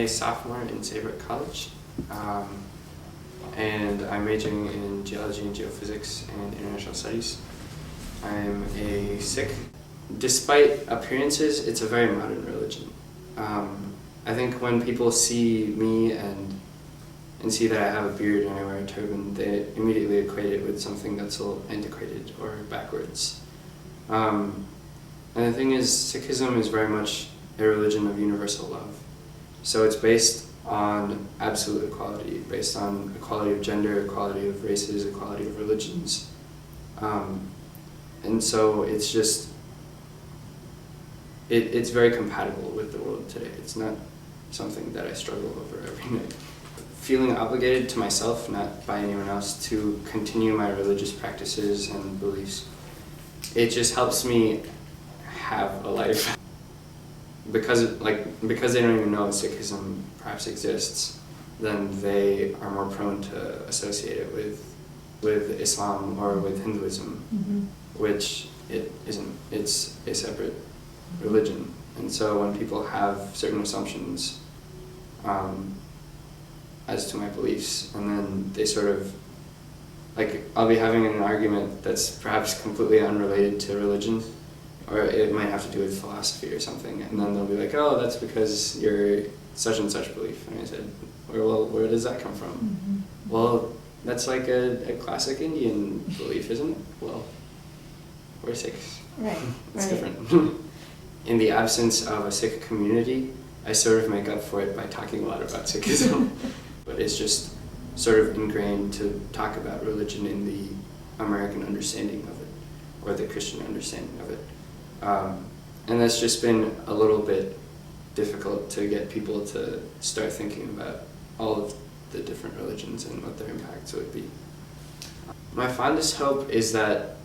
a sophomore in Saybrook College, and I'm majoring in geology and geophysics and international studies. I'm a Sikh. Despite appearances, it's a very modern religion. I think when people see me and see that I have a beard and I wear a turban, they immediately equate it with something that's a little antiquated or backwards. And the thing is, Sikhism is very much a religion of universal love. So it's based on absolute equality, based on equality of gender, equality of races, equality of religions. And so it's just, it's very compatible with the world today. It's not something that I struggle over every night. Feeling obligated to myself, not by anyone else, to continue my religious practices and beliefs, it just helps me have a life. Because they don't even know Sikhism perhaps exists, then they are more prone to associate it with Islam or with Hinduism, which it isn't. It's a separate religion. And so when people have certain assumptions as to my beliefs, and then they sort of, like, I'll be having an argument that's perhaps completely unrelated to religion, or it might have to do with philosophy or something, and then they'll be like, oh, that's because you're such and such belief. And I said, well, where does that come from? Well, that's like a classic Indian belief, isn't it? Well, we're Sikhs. Right. It's different. In the absence of a Sikh community, I sort of make up for it by talking a lot about Sikhism. But it's just sort of ingrained to talk about religion in the American understanding of it, or the Christian understanding of it. And that's just been a little bit difficult to get people to start thinking about all of the different religions and what their impacts would be. My fondest hope is that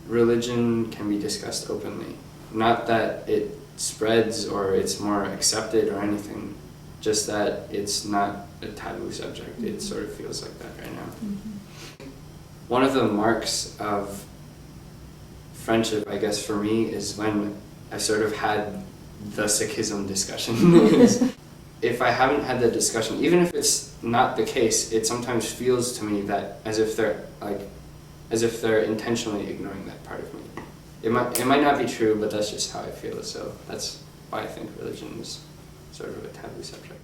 religion can be discussed openly. Not that it spreads or it's more accepted or anything, just that it's not a taboo subject. It sort of feels like that right now. One of the marks of friendship, I guess, for me is when I sort of had the Sikhism discussion. If I haven't had that discussion, even if it's not the case, it sometimes feels to me that as if they're intentionally ignoring that part of me. It might not be true, but that's just how I feel. So that's why I think religion is sort of a taboo subject.